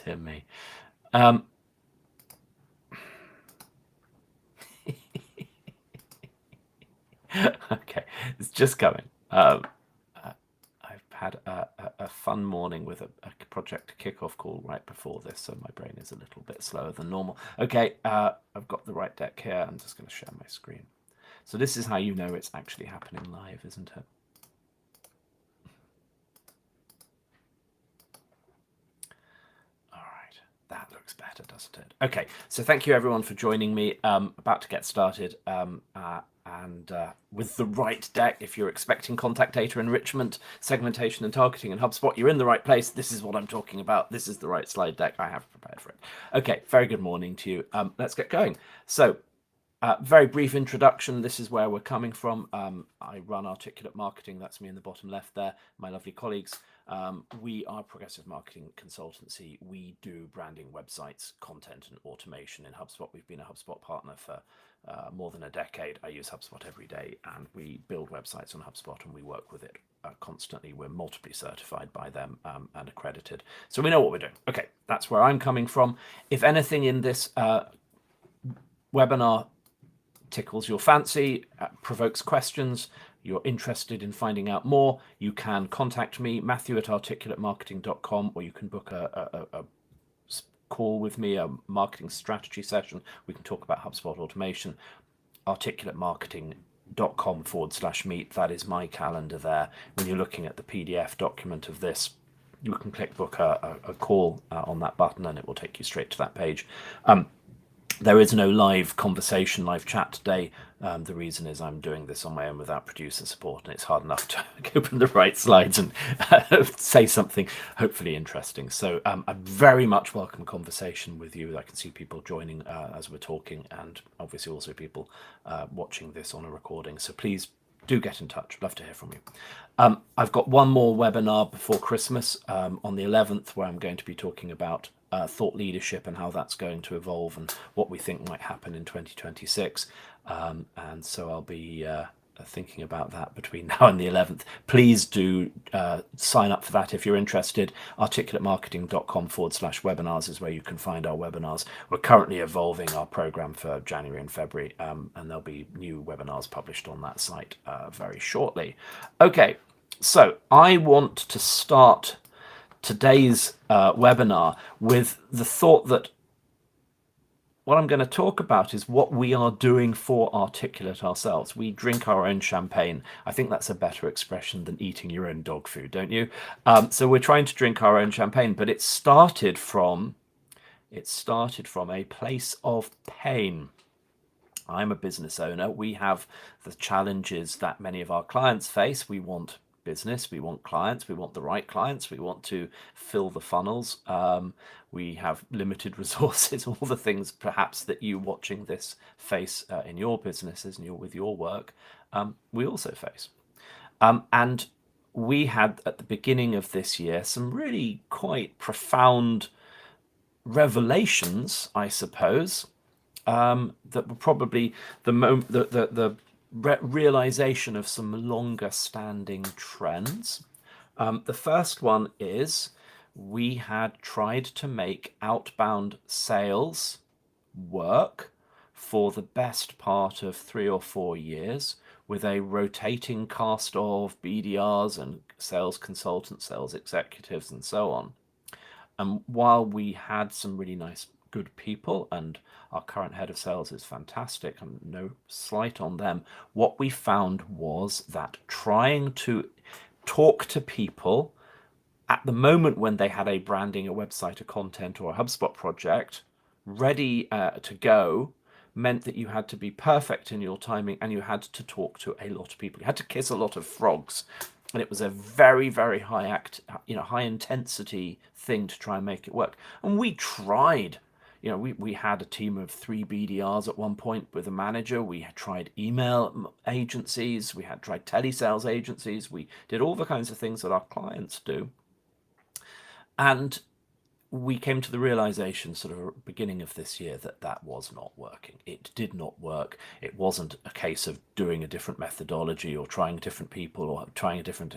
Dear me. Okay, it's just coming. I've had a fun morning with a project kickoff call right before this, so my brain is a little bit slower than normal. Okay, I've got the right deck here. I'm just going to share my screen. So this is how you know it's actually happening live, isn't it? All right, that looks better, doesn't it? Okay, so thank you everyone for joining me. About to get started. With the right deck, if you're expecting contact data enrichment, segmentation and targeting in HubSpot, you're in the right place. This is what I'm talking about. This is the right slide deck I have prepared for it. Okay, very good morning to you. Let's get going. So, very brief introduction. This is where we're coming from. I run Articulate Marketing. That's me in the bottom left there, my lovely colleagues. We are a progressive marketing consultancy. We do branding, websites, content, and automation in HubSpot. We've been a HubSpot partner for more than a decade. I use HubSpot every day, and we build websites on HubSpot, and we work with it constantly. We're multiply certified by them and accredited. So we know what we're doing. Okay, that's where I'm coming from. If anything in this webinar tickles your fancy, provokes questions, you're interested in finding out more, you can contact me, matthew@articulatemarketing.com, or you can book a call with me, a marketing strategy session. We can talk about HubSpot automation. articulatemarketing.com/meet. That is my calendar there. When you're looking at the PDF document of this, you can click book a call on that button, and it will take you straight to that page. There is no live conversation, live chat today. The reason is I'm doing this on my own without producer support, and it's hard enough to open the right slides and say something hopefully interesting. So I very much welcome conversation with you. I can see people joining as we're talking, and obviously also people watching this on a recording. So please do get in touch. Love to hear from you. I've got one more webinar before Christmas on the 11th, where I'm going to be talking about thought leadership and how that's going to evolve and what we think might happen in 2026. And so I'll be thinking about that between now and the 11th. Please do sign up for that if you're interested. articulatemarketing.com/webinars is where you can find our webinars. We're currently evolving our program for January and February, and there'll be new webinars published on that site very shortly. Okay, so I want to start today's webinar with the thought that what I'm going to talk about is what we are doing for Articulate ourselves. We drink our own champagne. I think that's a better expression than eating your own dog food, don't you? So we're trying to drink our own champagne, but it started from a place of pain. I'm a business owner. We have the challenges that many of our clients face. We want business, we want clients, we want the right clients, we want to fill the funnels. We have limited resources, all the things perhaps that you watching this face in your businesses and with your work, we also face. And we had at the beginning of this year some really quite profound revelations, I suppose, that were probably the realization of some longer standing trends. The first one is we had tried to make outbound sales work for the best part of 3 or 4 years with a rotating cast of BDRs and sales consultants, sales executives, and so on. And while we had some really nice, good people, and our current head of sales is fantastic, and no slight on them, what we found was that trying to talk to people at the moment when they had a branding, a website, a content, or a HubSpot project ready to go meant that you had to be perfect in your timing, and you had to talk to a lot of people. You had to kiss a lot of frogs. And it was a very, very high intensity thing to try and make it work. And we tried. We had a team of 3 BDRs at one point with a manager. We had tried email agencies. We had tried telesales agencies. We did all the kinds of things that our clients do. And we came to the realization sort of beginning of this year that was not working. It did not work. It wasn't a case of doing a different methodology or trying different people or trying a different...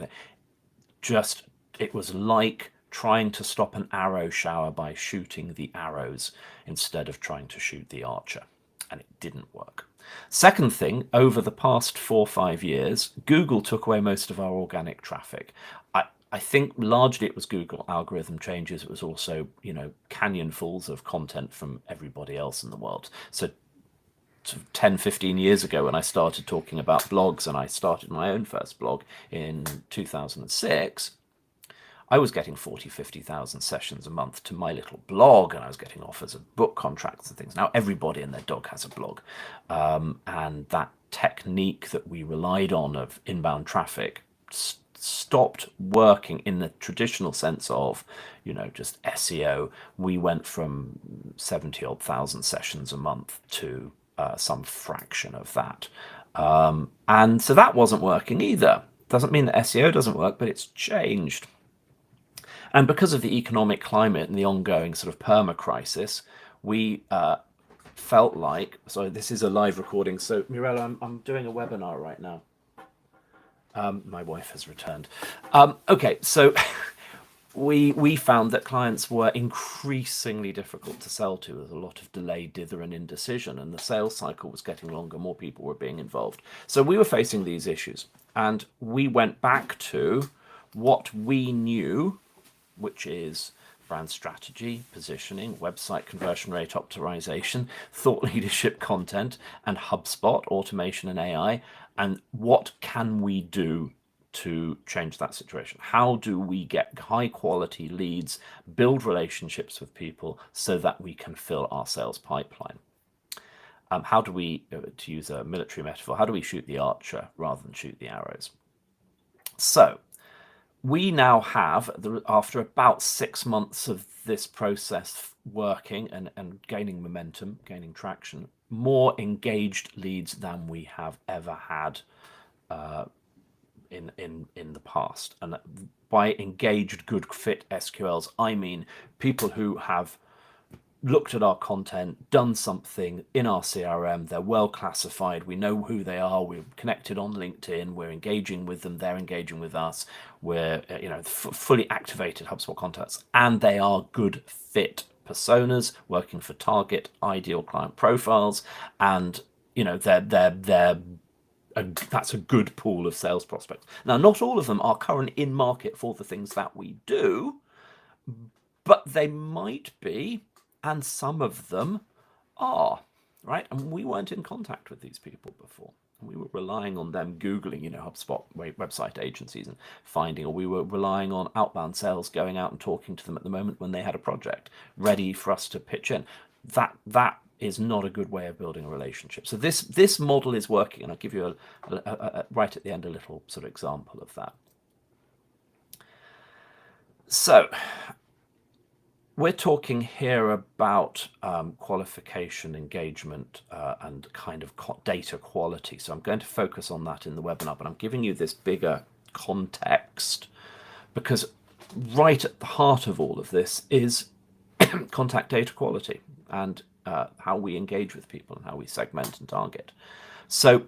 It was like trying to stop an arrow shower by shooting the arrows instead of trying to shoot the archer. And it didn't work. Second thing, over the past 4 or 5 years, Google took away most of our organic traffic. I think largely it was Google algorithm changes. It was also, canyonfuls of content from everybody else in the world. So 10, 15 years ago, when I started talking about blogs and I started my own first blog in 2006, I was getting 40, 50,000 sessions a month to my little blog, and I was getting offers of book contracts and things. Now everybody and their dog has a blog. And that technique that we relied on of inbound traffic stopped working in the traditional sense of, just SEO. We went from 70 odd thousand sessions a month to some fraction of that. And so that wasn't working either. Doesn't mean that SEO doesn't work, but it's changed. And because of the economic climate and the ongoing sort of perma crisis, we felt like, so this is a live recording. So Mirella, I'm doing a webinar right now. My wife has returned. Okay, so we found that clients were increasingly difficult to sell to. There's a lot of delay, dither, and indecision, and the sales cycle was getting longer. More people were being involved. So we were facing these issues, and we went back to what we knew, which is brand strategy, positioning, website conversion rate optimization, thought leadership content, and HubSpot, automation and AI. And what can we do to change that situation? How do we get high quality leads, build relationships with people so that we can fill our sales pipeline? How do we, to use a military metaphor, how do we shoot the archer rather than shoot the arrows? So we now have, after about 6 months of this process working and gaining momentum, gaining traction, more engaged leads than we have ever had in the past. And by engaged, good fit SQLs, I mean people who have looked at our content, done something in our CRM, they're well classified, we know who they are, we're connected on LinkedIn, we're engaging with them, they're engaging with us, we're fully activated HubSpot contacts, and they are good fit personas working for target ideal client profiles, and that's a good pool of sales prospects. Now, not all of them are currently in market for the things that we do, but they might be, and some of them are, right? And we weren't in contact with these people before. We were relying on them Googling, HubSpot website agencies and finding, or we were relying on outbound sales going out and talking to them at the moment when they had a project ready for us to pitch in. That is not a good way of building a relationship. So this model is working, and I'll give you right at the end a little sort of example of that. So we're talking here about qualification, engagement, and kind of data quality. So I'm going to focus on that in the webinar, but I'm giving you this bigger context because right at the heart of all of this is contact data quality and how we engage with people and how we segment and target. So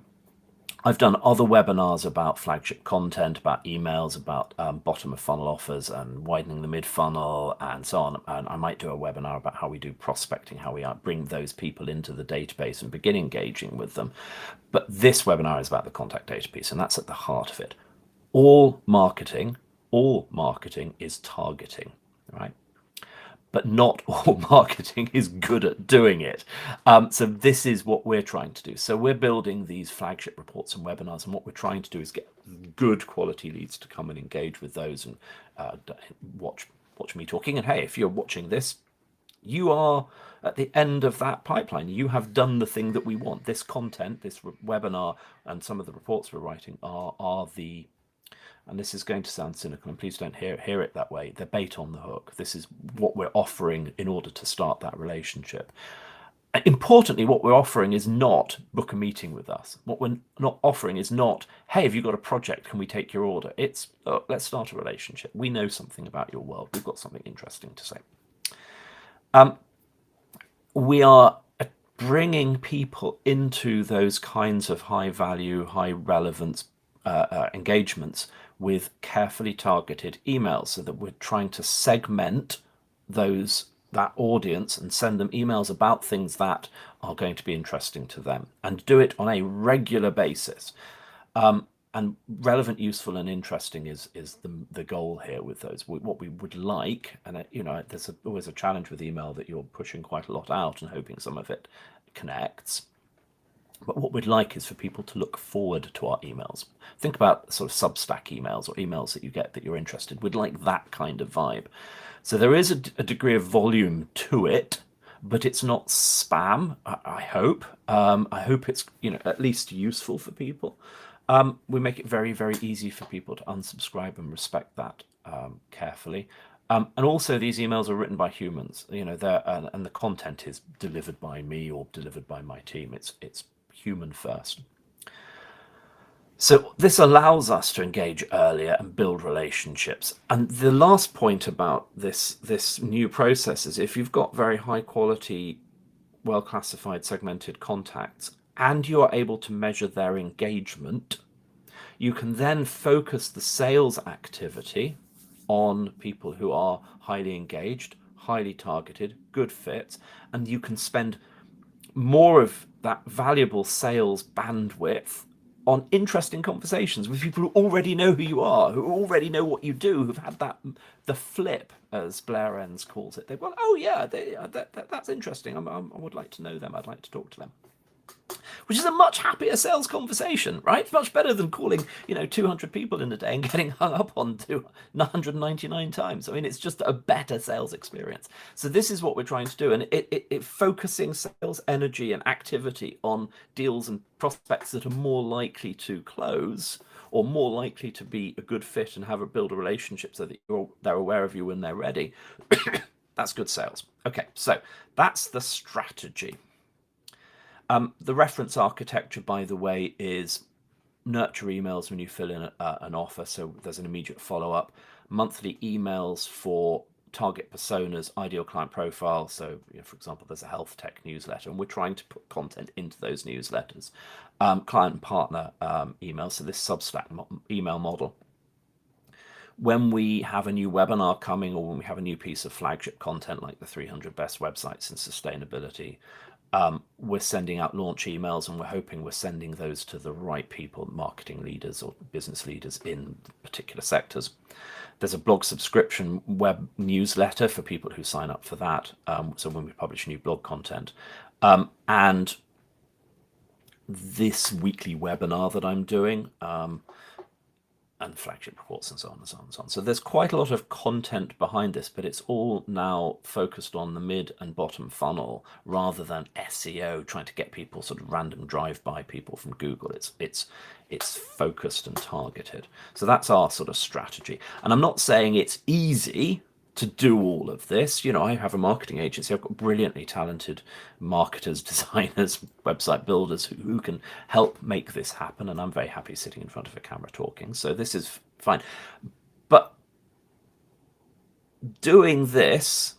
I've done other webinars about flagship content, about emails, about bottom of funnel offers and widening the mid funnel and so on. And I might do a webinar about how we do prospecting, how we bring those people into the database and begin engaging with them. But this webinar is about the contact data piece, and that's at the heart of it. All marketing is targeting, right? But not all marketing is good at doing it. So this is what we're trying to do. So we're building these flagship reports and webinars, and what we're trying to do is get good quality leads to come and engage with those and watch me talking. And hey, if you're watching this, you are at the end of that pipeline. You have done the thing that we want. This content, this webinar, and some of the reports we're writing are the, and this is going to sound cynical, and please don't hear it that way, they're bait on the hook. This is what we're offering in order to start that relationship. Importantly, what we're offering is not book a meeting with us. What we're not offering is not, hey, have you got a project? Can we take your order? It's, oh, let's start a relationship. We know something about your world. We've got something interesting to say. We are bringing people into those kinds of high value, high relevance engagements with carefully targeted emails, so that we're trying to segment that audience and send them emails about things that are going to be interesting to them, and do it on a regular basis. And relevant, useful, and interesting is the goal here with those. What we would like, and there's always a challenge with email, that you're pushing quite a lot out and hoping some of it connects. But what we'd like is for people to look forward to our emails. Think about sort of Substack emails, or emails that you get that you're interested. We'd like that kind of vibe. So there is a degree of volume to it, but it's not spam, I hope. I hope it's at least useful for people. We make it very, very easy for people to unsubscribe and respect that carefully. And also, these emails are written by humans, and the content is delivered by me or delivered by my team. It's human first. So this allows us to engage earlier and build relationships. And the last point about this new process is, if you've got very high quality, well classified, segmented contacts, and you are able to measure their engagement, you can then focus the sales activity on people who are highly engaged, highly targeted, good fits, and you can spend more of that valuable sales bandwidth on interesting conversations with people who already know who you are, who already know what you do, who've had the flip, as Blair Enns calls it. They've gone, oh yeah, that's interesting. I would like to know them. I'd like to talk to them. Which is a much happier sales conversation, right? Much better than calling 200 people in a day and getting hung up on 199 times. I mean, it's just a better sales experience. So this is what we're trying to do, and it focusing sales energy and activity on deals and prospects that are more likely to close, or more likely to be a good fit and build a relationship, so that they're aware of you when they're ready. That's good sales. Okay, so that's the strategy. The reference architecture, by the way, is nurture emails when you fill in an offer, so there's an immediate follow-up. Monthly emails for target personas, ideal client profile. So, for example, there's a health tech newsletter, and we're trying to put content into those newsletters. Client and partner emails, so this Substack email model. When we have a new webinar coming, or when we have a new piece of flagship content like the 300 best websites in sustainability, we're sending out launch emails, and we're hoping we're sending those to the right people, marketing leaders or business leaders in particular sectors. There's a blog subscription web newsletter for people who sign up for that. So when we publish new blog content, and this weekly webinar that I'm doing, and flagship reports, and so on and so on and so on. So there's quite a lot of content behind this, but it's all now focused on the mid and bottom funnel, rather than SEO, trying to get people, sort of random drive-by people from Google. It's focused and targeted. So that's our sort of strategy. And I'm not saying it's easy to do all of this. I have a marketing agency. I've got brilliantly talented marketers, designers, website builders who can help make this happen, and I'm very happy sitting in front of a camera talking, so this is fine. But doing this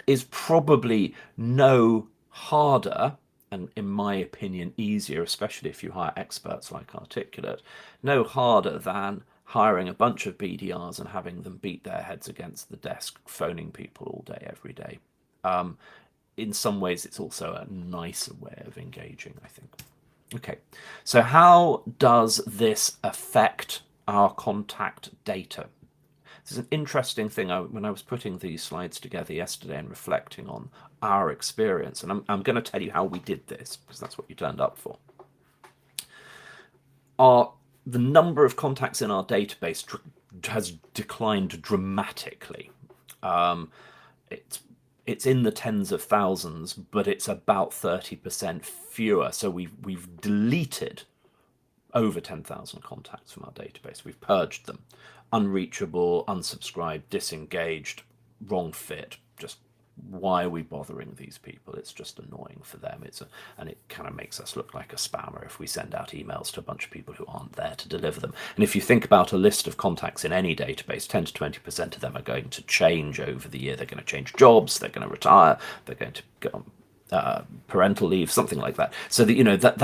is probably no harder, and in my opinion easier, especially if you hire experts like Articulate, no harder than hiring a bunch of BDRs and having them beat their heads against the desk, phoning people all day, every day. In some ways, it's also a nicer way of engaging, I think. Okay, so how does this affect our contact data? This is an interesting thing. When I was putting these slides together yesterday and reflecting on our experience, and I'm going to tell you how we did this, because that's what you turned up for. The number of contacts in our database has declined dramatically. It's in the tens of thousands, but it's about 30% fewer. So we've deleted over 10,000 contacts from our database. We've purged them. Unreachable, unsubscribed, disengaged, wrong fit, just why are we bothering these people? It's just annoying for them. And it kind of makes us look like a spammer if we send out emails to a bunch of people who aren't there to deliver them. And if you think about a list of contacts in any database, 10 to 20% of them are going to change over the year. They're going to change jobs, they're going to retire, they're going to go parental leave, something like that. So that, you know, that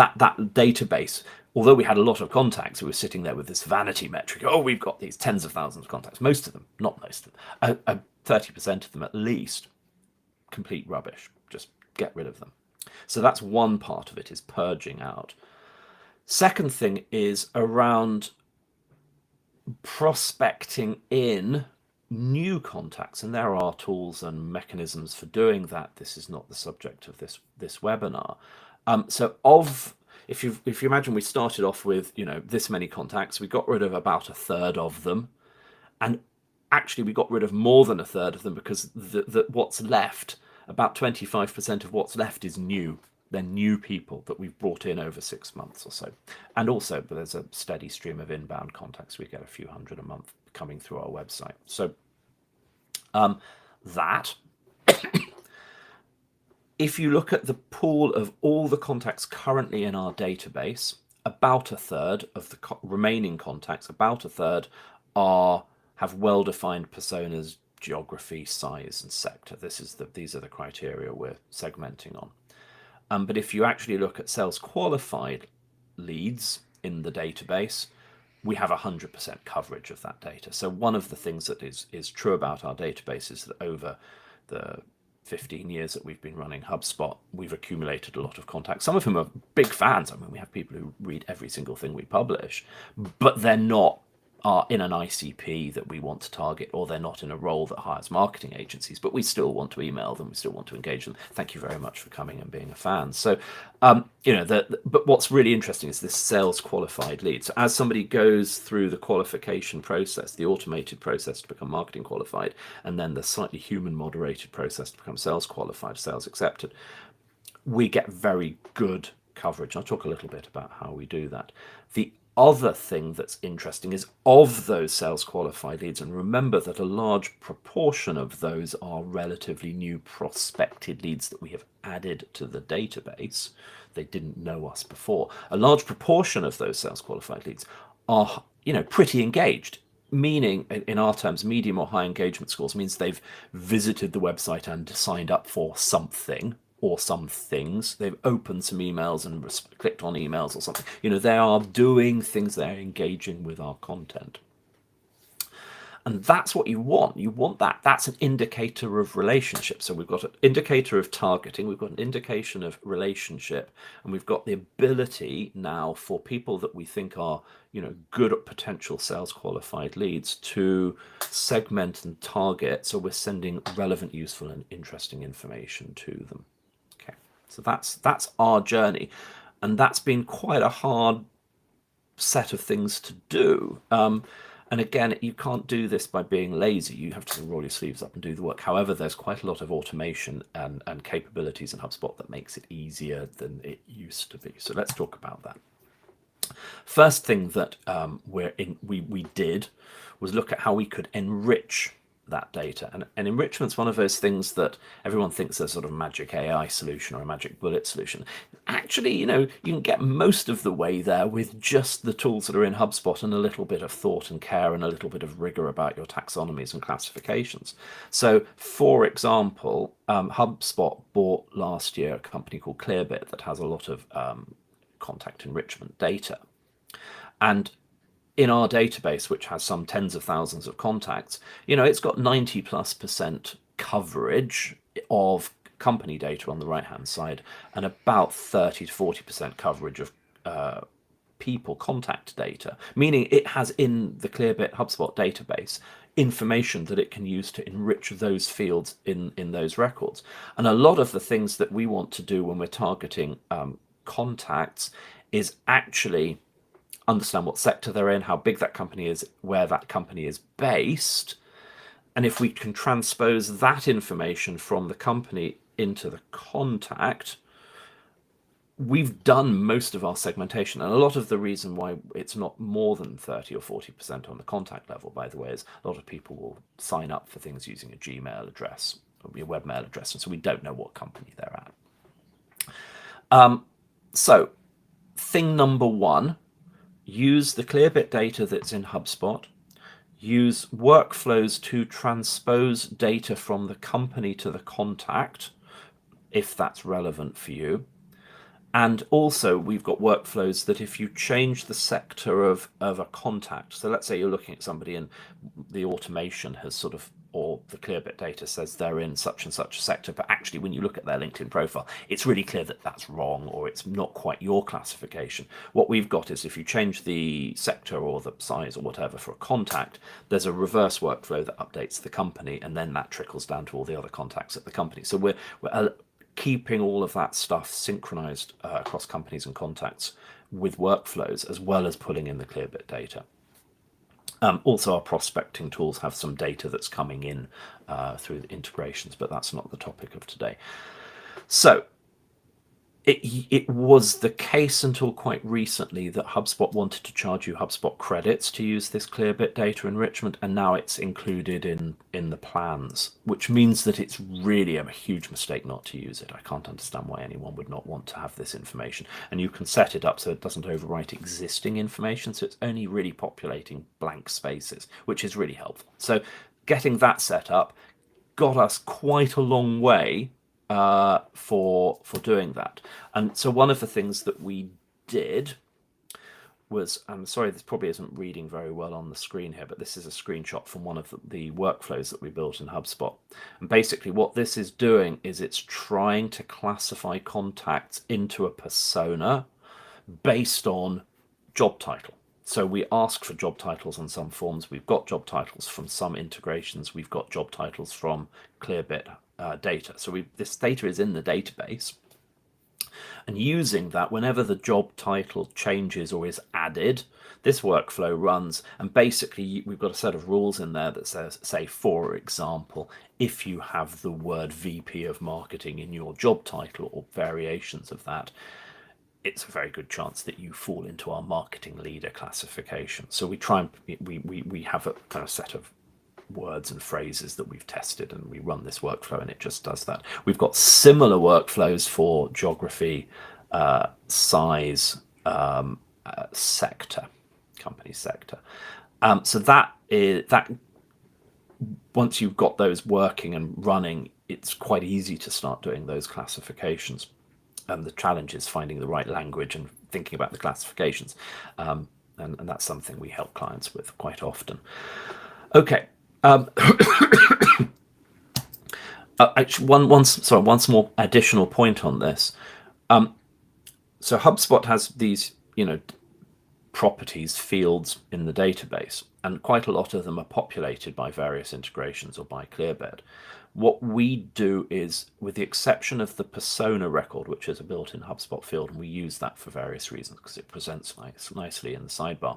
database, although we had a lot of contacts, we were sitting there with this vanity metric. Oh, we've got these tens of thousands of contacts. Most of them, not most of them, 30% of them at least, complete rubbish. Just get rid of them. So that's one part of it, is purging out. Second thing is around prospecting in new contacts, and there are tools and mechanisms for doing that. This is not the subject of this webinar. If you imagine, we started off with, you know, this many contacts, we got rid of about a third of them, and actually we got rid of more than a third of them, because what's left, about 25% of what's left, is new. They're new people that we've brought in over 6 months or so. And also, but there's a steady stream of inbound contacts. We get a few hundred a month coming through our website. So that, if you look at the pool of all the contacts currently in our database, about a third of the remaining contacts, about a third, have well-defined personas, geography, size, and sector. These are the criteria we're segmenting on. But if you actually look at sales qualified leads in the database, we have 100% coverage of that data. So one of the things that is true about our database is that over the 15 years that we've been running HubSpot, we've accumulated a lot of contacts. Some of whom are big fans. I mean, we have people who read every single thing we publish, but they're not in an ICP that we want to target, or they're not in a role that hires marketing agencies, but we still want to email them, we still want to engage them. Thank you very much for coming and being a fan. So, you know, but what's really interesting is this sales qualified lead. So as somebody goes through the qualification process, the automated process to become marketing qualified, and then the slightly human moderated process to become sales qualified, sales accepted, we get very good coverage. I'll talk a little bit about how we do that. The other thing that's interesting is, of those sales qualified leads, and remember that a large proportion of those are relatively new prospected leads that we have added to the database. They didn't know us before. A large proportion of those sales qualified leads are, you know, pretty engaged, meaning, in our terms, medium or high engagement scores means they've visited the website and signed up for something or some things. They've opened some emails and clicked on emails or something. You know, they are doing things, they're engaging with our content. And that's what you want. You want that. That's an indicator of relationship. So we've got an indicator of targeting, we've got an indication of relationship, and we've got the ability now for people that we think are, you know, good at potential sales qualified leads to segment and target. So we're sending relevant, useful, and interesting information to them. So that's our journey, and that's been quite a hard set of things to do. And again, you can't do this by being lazy. You have to roll your sleeves up and do the work. However, there's quite a lot of automation and capabilities in HubSpot that makes it easier than it used to be. So let's talk about that. First thing that we did was look at how we could enrich that data. And enrichment's one of those things that everyone thinks there's sort of a magic AI solution or a magic bullet solution. Actually, you know, you can get most of the way there with just the tools that are in HubSpot and a little bit of thought and care and a little bit of rigor about your taxonomies and classifications. So, for example, HubSpot bought last year a company called Clearbit that has a lot of contact enrichment data. And in our database, which has some tens of thousands of contacts, you know, it's got 90+% coverage of company data on the right-hand side, and about 30 to 40% coverage of people contact data, meaning it has in the Clearbit HubSpot database information that it can use to enrich those fields in those records. And a lot of the things that we want to do when we're targeting contacts is actually understand what sector they're in, how big that company is, where that company is based. And if we can transpose that information from the company into the contact, we've done most of our segmentation. And a lot of the reason why it's not more than 30 or 40% on the contact level, by the way, is a lot of people will sign up for things using a Gmail address or a webmail address, and so we don't know what company they're at. So thing number one, use the Clearbit data that's in HubSpot, use workflows to transpose data from the company to the contact, if that's relevant for you. And also we've got workflows that if you change the sector of a contact, so let's say you're looking at somebody and the automation has sort of, or the Clearbit data says they're in such and such a sector, but actually when you look at their LinkedIn profile, it's really clear that that's wrong, or it's not quite your classification. What we've got is if you change the sector or the size or whatever for a contact, there's a reverse workflow that updates the company, and then that trickles down to all the other contacts at the company. So we're keeping all of that stuff synchronized across companies and contacts with workflows, as well as pulling in the Clearbit data. Also, our prospecting tools have some data that's coming in through the integrations, but that's not the topic of today. So it was the case until quite recently that HubSpot wanted to charge you HubSpot credits to use this Clearbit data enrichment, and now it's included in the plans, which means that it's really a huge mistake not to use it. I can't understand why anyone would not want to have this information. And you can set it up so it doesn't overwrite existing information, so it's only really populating blank spaces, which is really helpful. So getting that set up got us quite a long way for doing that. And so one of the things that we did was, I'm sorry, this probably isn't reading very well on the screen here, but this is a screenshot from one of the workflows that we built in HubSpot. And basically what this is doing is it's trying to classify contacts into a persona based on job title. So we ask for job titles on some forms. We've got job titles from some integrations. We've got job titles from Clearbit data. So this data is in the database. And using that, whenever the job title changes or is added, this workflow runs. And basically, we've got a set of rules in there that says, say, for example, if you have the word VP of marketing in your job title or variations of that, it's a very good chance that you fall into our marketing leader classification. So we try and we have a kind of set of words and phrases that we've tested, and we run this workflow and it just does that. We've got similar workflows for geography, size, sector, company sector. So that once you've got those working and running, it's quite easy to start doing those classifications. And the challenge is finding the right language and thinking about the classifications. And that's something we help clients with quite often. Okay. Actually, one small additional point on this. So HubSpot has these, properties, fields in the database, and quite a lot of them are populated by various integrations or by Clearbit. What we do is, with the exception of the persona record, which is a built-in HubSpot field, and we use that for various reasons because it presents nicely in the sidebar,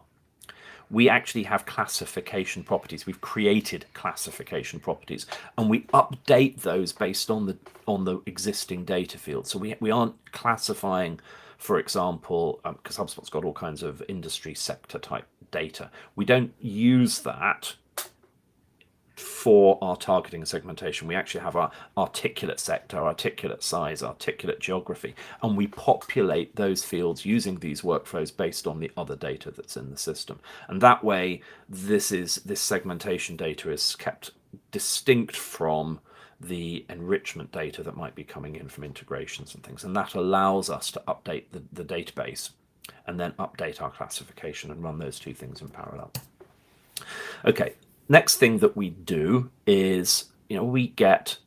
we actually have classification properties. We've created classification properties, and we update those based on the existing data fields. So we aren't classifying, for example, because HubSpot's got all kinds of industry sector type data. We don't use that for our targeting and segmentation. We actually have our articulate sector, articulate size, articulate geography, and we populate those fields using these workflows based on the other data that's in the system. And that way, this segmentation data is kept distinct from the enrichment data that might be coming in from integrations and things. And that allows us to update the database and then update our classification and run those two things in parallel. Okay. Next thing that we do is, we get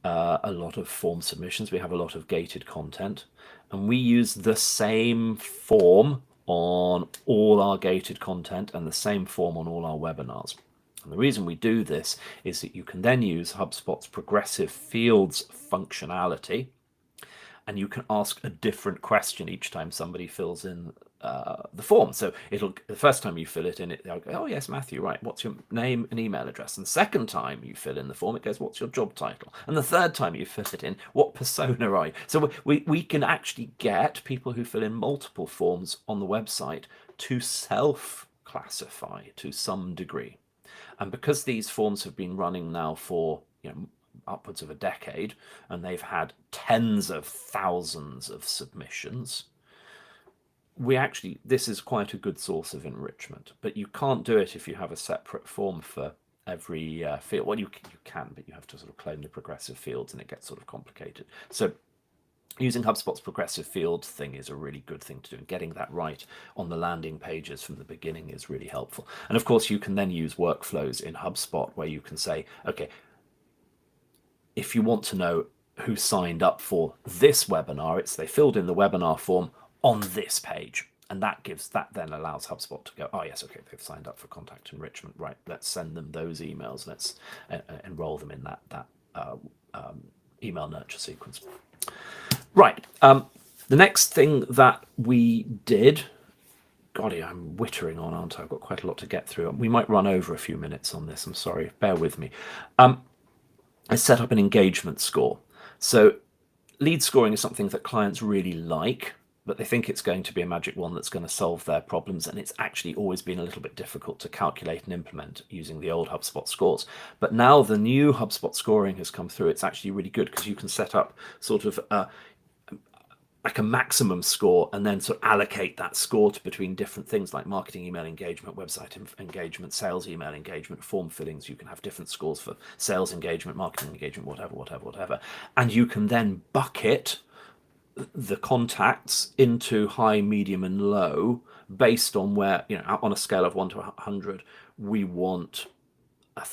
a lot of form submissions. We have a lot of gated content, and we use the same form on all our gated content and the same form on all our webinars. And the reason we do this is that you can then use HubSpot's progressive fields functionality, and you can ask a different question each time somebody fills in the form. So the first time you fill it in, it'll go, oh yes, Matthew, right, what's your name and email address? And the second time you fill in the form, it goes, what's your job title? And the third time you fill it in, what persona are you? So we can actually get people who fill in multiple forms on the website to self-classify to some degree. And because these forms have been running now for upwards of a decade, and they've had tens of thousands of submissions, this is quite a good source of enrichment. But you can't do it if you have a separate form for every field. Well, you can, but you have to sort of clone the progressive fields, and it gets sort of complicated. So using HubSpot's progressive field thing is a really good thing to do, and getting that right on the landing pages from the beginning is really helpful. And of course, you can then use workflows in HubSpot where you can say, okay, if you want to know who signed up for this webinar, they filled in the webinar form on this page. And that then allows HubSpot to go, oh yes, okay, they've signed up for contact enrichment, right? Let's send them those emails. Let's enroll them in that email nurture sequence. Right. The next thing that we did, golly, I'm wittering on, aren't I? I've got quite a lot to get through. We might run over a few minutes on this. I'm sorry. Bear with me. I set up an engagement score. So lead scoring is something that clients really like, but they think it's going to be a magic wand that's going to solve their problems. And it's actually always been a little bit difficult to calculate and implement using the old HubSpot scores. But now the new HubSpot scoring has come through. It's actually really good because you can set up sort of like a maximum score and then sort of allocate that score to between different things like marketing email engagement, website engagement, sales email engagement, form fillings. You can have different scores for sales engagement, marketing engagement, whatever. And you can then bucket the contacts into high, medium, and low based on where, on a scale of 1 to 100, we want a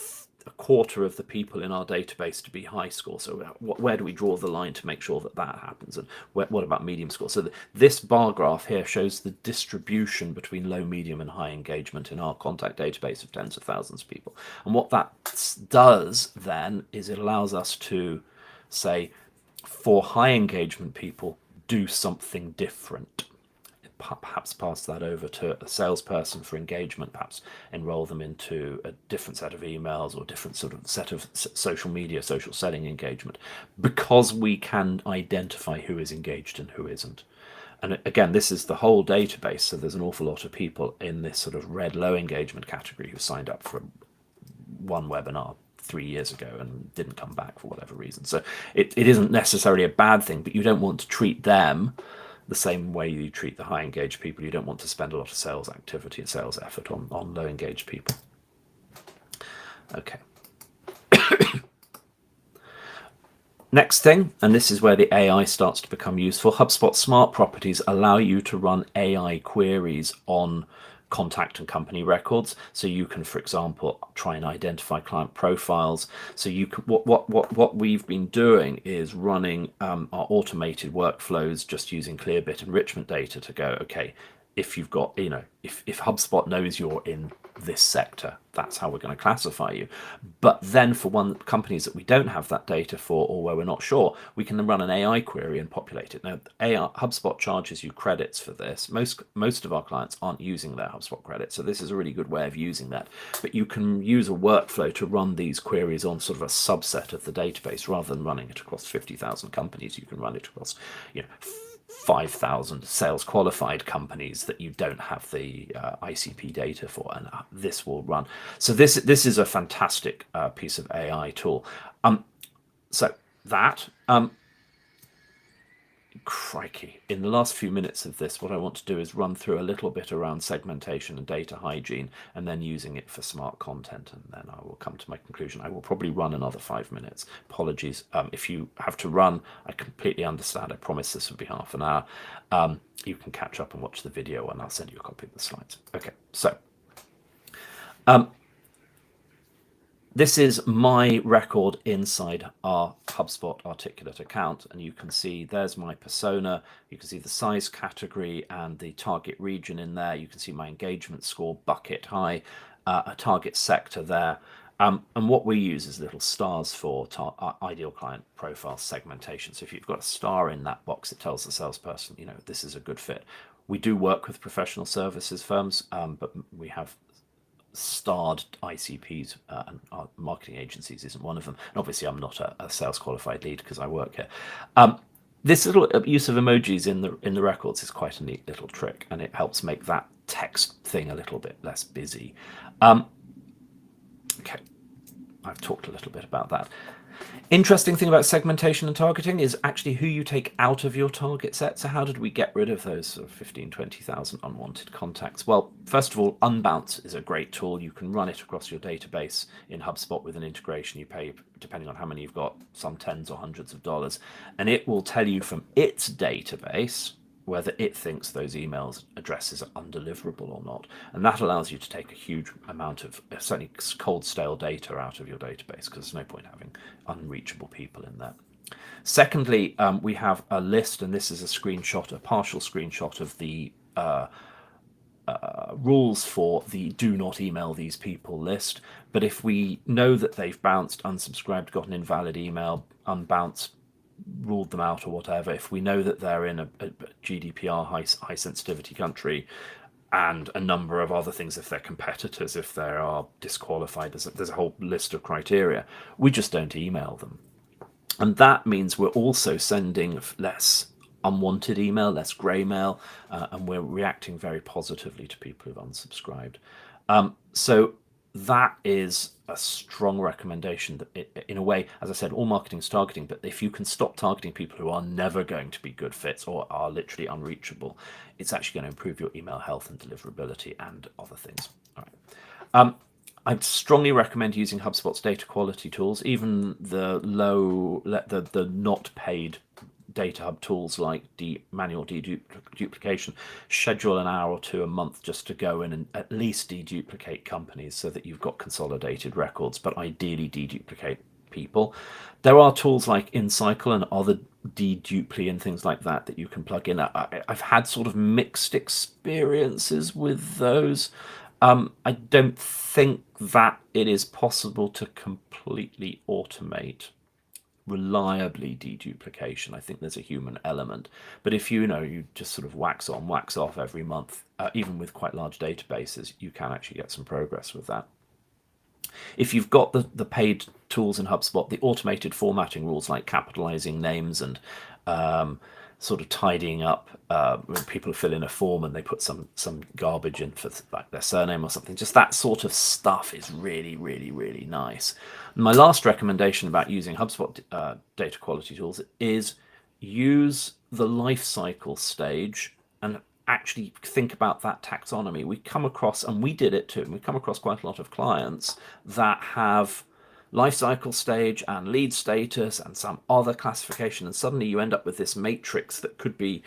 quarter of the people in our database to be high score. So where do we draw the line to make sure that happens? And what about medium score? So this bar graph here shows the distribution between low, medium, and high engagement in our contact database of tens of thousands of people. And what that does then is it allows us to say, for high engagement people, do something different. Perhaps pass that over to a salesperson for engagement, perhaps enroll them into a different set of emails or different sort of set of social media, social selling engagement, because we can identify who is engaged and who isn't. And again, this is the whole database, so there's an awful lot of people in this sort of red low engagement category who signed up for one webinar 3 years ago and didn't come back for whatever reason. So it isn't necessarily a bad thing, but you don't want to treat them the same way you treat the high engaged people. You don't want to spend a lot of sales activity and sales effort on low engaged people. Okay. Next thing, and this is where the AI starts to become useful, HubSpot Smart Properties allow you to run AI queries on contact and company records. So you can, for example, try and identify client profiles. So you can, what we've been doing is running our automated workflows just using Clearbit enrichment data to go, okay, if you've got, if HubSpot knows you're in this sector, that's how we're going to classify you. But then for companies that we don't have that data for, or where we're not sure, we can then run an AI query and populate it. Now, HubSpot charges you credits for this. Most of our clients aren't using their HubSpot credits, so this is a really good way of using that. But you can use a workflow to run these queries on sort of a subset of the database rather than running it across 50,000 companies. You can run it across, 5,000 sales qualified companies that you don't have the ICP data for, and this will run. So this is a fantastic piece of AI tool. Crikey, in the last few minutes of this, what I want to do is run through a little bit around segmentation and data hygiene, and then using it for smart content, and then I will come to my conclusion. I will probably run another 5 minutes. Apologies if you have to run. I completely understand. I promise this will be half an hour. You can catch up and watch the video, and I'll send you a copy of the slides. Okay, so this is my record inside our HubSpot Articulate account, and you can see there's my persona. You can see the size category and the target region in there. You can see my engagement score, bucket high, a target sector there. And what we use is little stars for ideal client profile segmentation. So if you've got a star in that box, it tells the salesperson, this is a good fit. We do work with professional services firms, but we have starred ICPs, and our marketing agencies isn't one of them. And obviously I'm not a sales qualified lead because I work here. This little use of emojis in the records is quite a neat little trick, and it helps make that text thing a little bit less busy. Okay, I've talked a little bit about that. Interesting thing about segmentation and targeting is actually who you take out of your target set. So how did we get rid of those sort of 15, 20,000 unwanted contacts? Well, first of all, Unbounce is a great tool. You can run it across your database in HubSpot with an integration. You pay, depending on how many you've got, some tens or hundreds of dollars. And it will tell you from its database whether it thinks those emails addresses are undeliverable or not. And that allows you to take a huge amount of certainly cold stale data out of your database, because there's no point having unreachable people in there. Secondly, we have a list, and this is a screenshot, a partial screenshot of the rules for the do not email these people list. But if we know that they've bounced, unsubscribed, got an invalid email, unbounced, ruled them out or whatever, if we know that they're in a GDPR high sensitivity country, and a number of other things, if they're competitors, if they are disqualified, there's a whole list of criteria, we just don't email them. And that means we're also sending less unwanted email, less grey mail, and we're reacting very positively to people who've unsubscribed. So that is a strong recommendation that in a way, as I said, all marketing is targeting, but if you can stop targeting people who are never going to be good fits or are literally unreachable, it's actually going to improve your email health and deliverability and other things. All right. I'd strongly recommend using HubSpot's data quality tools, even the not paid data hub tools like manual deduplication. Schedule an hour or two a month just to go in and at least deduplicate companies so that you've got consolidated records, but ideally deduplicate people. There are tools like InCycle and other deduply and things like that that you can plug in. I've had sort of mixed experiences with those. I don't think that it is possible to completely automate reliably deduplication. I think there's a human element, but if you just sort of wax on, wax off every month, even with quite large databases, you can actually get some progress with that. If you've got the paid tools in HubSpot, the automated formatting rules like capitalizing names and sort of tidying up when people fill in a form and they put some garbage in for like their surname or something, just that sort of stuff is really, really, really nice. My last recommendation about using HubSpot data quality tools is use the life cycle stage and actually think about that taxonomy. We come across, and we did it too, and we come across quite a lot of clients that have life cycle stage and lead status and some other classification, and suddenly you end up with this matrix that could be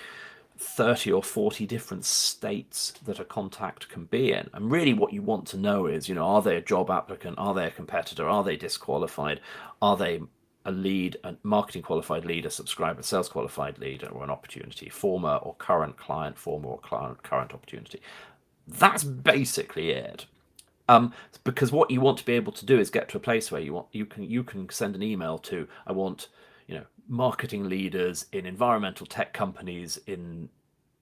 30 or 40 different states that a contact can be in. And really what you want to know is, are they a job applicant? Are they a competitor? Are they disqualified? Are they a lead, a marketing qualified lead, a subscriber, sales qualified lead, or an opportunity, former or current client, former or current opportunity? That's basically it. Because what you want to be able to do is get to a place where you can send an email to, I want, marketing leaders in environmental tech companies in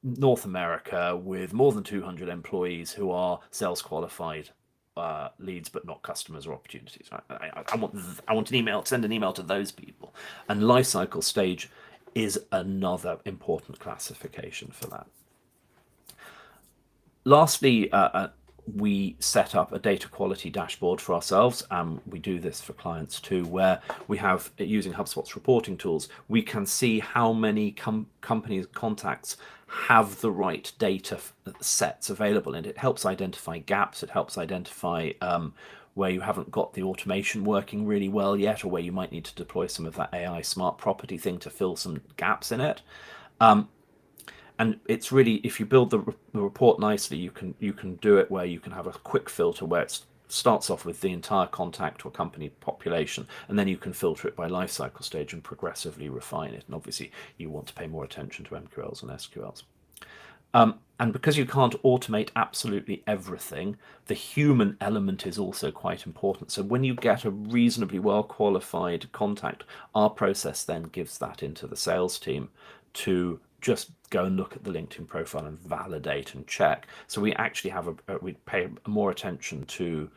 North America with more than 200 employees who are sales qualified leads but not customers or opportunities. Right? I want an email, send an email to those people. And lifecycle stage is another important classification for that. Lastly, we set up a data quality dashboard for ourselves, and we do this for clients too, where we have, using HubSpot's reporting tools, we can see how many companies contacts have the right data sets available, and it helps identify gaps. It helps identify where you haven't got the automation working really well yet, or where you might need to deploy some of that AI smart property thing to fill some gaps in it. And it's really, if you build the report nicely, you can do it where you can have a quick filter where it starts off with the entire contact or company population, and then you can filter it by life cycle stage and progressively refine it. And obviously you want to pay more attention to MQLs and SQLs. And because you can't automate absolutely everything, the human element is also quite important. So when you get a reasonably well qualified contact, our process then gives that into the sales team to just go and look at the LinkedIn profile and validate and check. So we actually have we pay more attention to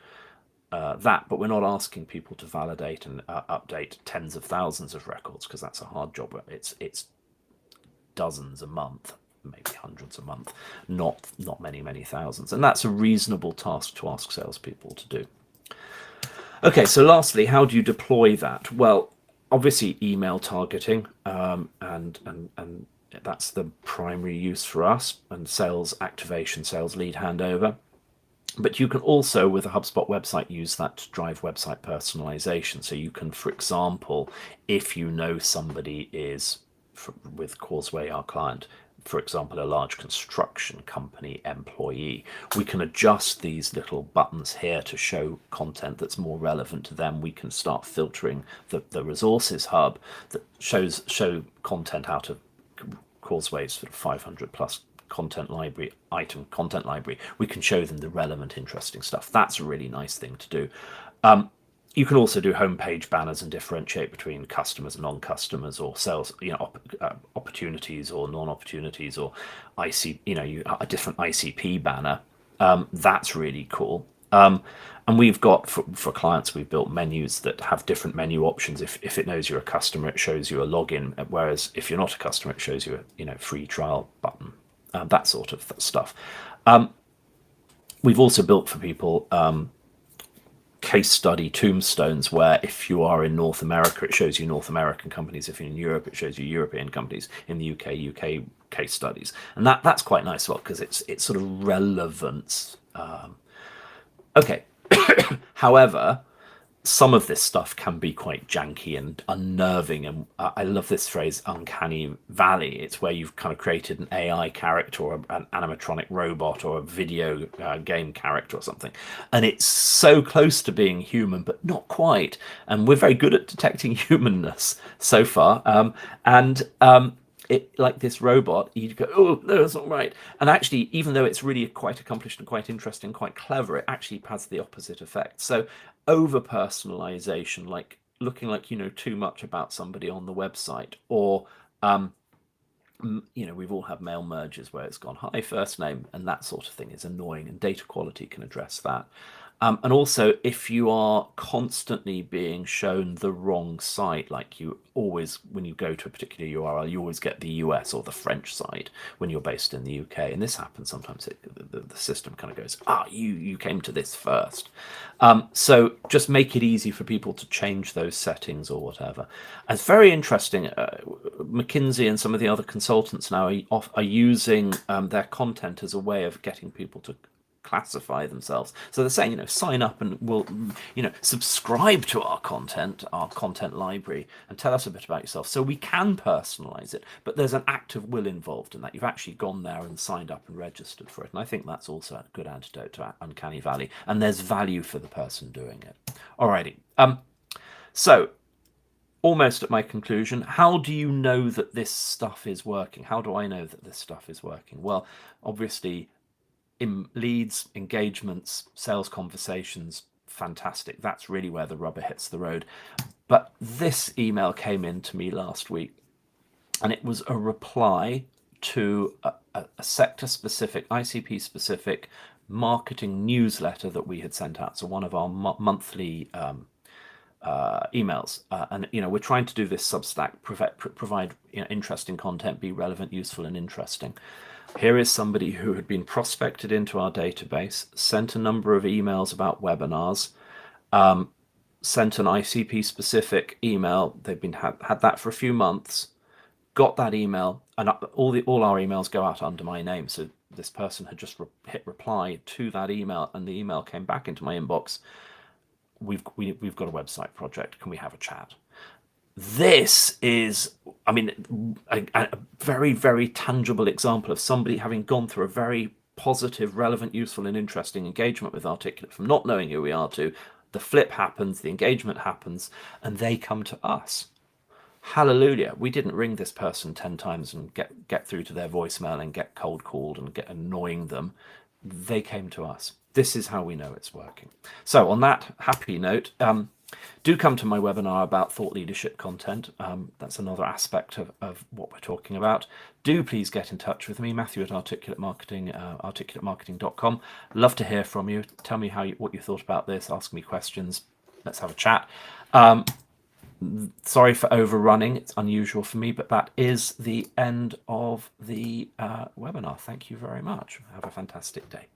that, but we're not asking people to validate and update tens of thousands of records, because that's a hard job. It's dozens a month, maybe hundreds a month, not many thousands, and that's a reasonable task to ask salespeople to do. Okay, so lastly, how do you deploy that? Well, Obviously, email targeting, and that's the primary use for us, and sales activation, sales lead handover. But you can also, with a HubSpot website, use that to drive website personalization. So you can, for example, if you know somebody is, with Causeway, our client, for example, a large construction company employee, we can adjust these little buttons here to show content that's more relevant to them. We can start filtering the resources hub that show content out of Causeway's sort of 500 plus content library, content library. We can show them the relevant, interesting stuff. That's a really nice thing to do. You can also do homepage banners and differentiate between customers and non-customers, or sales, opportunities or non-opportunities, or a different ICP banner. That's really cool. And we've got, for clients, we've built menus that have different menu options. If it knows you're a customer, it shows you a login, whereas if you're not a customer, it shows you a free trial button, that sort of stuff. We've also built for people case study tombstones, where if you are in North America, it shows you North American companies. If you're in Europe, it shows you European companies. In the UK case studies, and that's quite nice as well, because it's sort of relevance. Okay. However, some of this stuff can be quite janky and unnerving, and I love this phrase, uncanny valley. It's where you've kind of created an AI character, or an animatronic robot, or a video game character or something, and it's so close to being human but not quite, and we're very good at detecting humanness so far, it, like this robot, you'd go, oh, no, that's not right. And actually, even though it's really quite accomplished and quite interesting, quite clever, it actually has the opposite effect. So over personalization, like looking like you know too much about somebody on the website, or we've all had mail merges where it's gone, hi, first name, and that sort of thing is annoying, and data quality can address that. And also, if you are constantly being shown the wrong site, like you always, when you go to a particular URL, you always get the US or the French site when you're based in the UK. And this happens sometimes, the system kind of goes, you came to this first. So just make it easy for people to change those settings or whatever. And it's very interesting. McKinsey and some of the other consultants now are using their content as a way of getting people to classify themselves. So they're saying, sign up and we'll, subscribe to our content library, and tell us a bit about yourself, so we can personalize it. But there's an act of will involved in that. You've actually gone there and signed up and registered for it. And I think that's also a good antidote to uncanny valley. And there's value for the person doing it. Alrighty. So almost at my conclusion, how do you know that this stuff is working? How do I know that this stuff is working? Well, obviously, in leads, engagements, sales conversations, fantastic. That's really where the rubber hits the road. But this email came in to me last week, and it was a reply to a sector-specific, ICP-specific marketing newsletter that we had sent out. So one of our monthly emails, and we're trying to do this Substack, provide interesting content, be relevant, useful, and interesting. Here is somebody who had been prospected into our database, sent a number of emails about webinars, sent an ICP specific email. They've been had that for a few months, got that email, and all our emails go out under my name. So this person had just hit reply to that email, and the email came back into my inbox. We've got a website project. Can we have a chat? This is, a very, very tangible example of somebody having gone through a very positive, relevant, useful, and interesting engagement with Articulate, from not knowing who we are to the flip happens, the engagement happens, and they come to us. Hallelujah. We didn't ring this person 10 times and get through to their voicemail and get cold called and get annoying them. They came to us. This is how we know it's working. So on that happy note, do come to my webinar about thought leadership content. That's another aspect of what we're talking about. Do please get in touch with me, Matthew at Articulate Marketing, articulatemarketing.com. Love to hear from you. Tell me what you thought about this. Ask me questions. Let's have a chat. Sorry for overrunning. It's unusual for me, but that is the end of the webinar. Thank you very much. Have a fantastic day.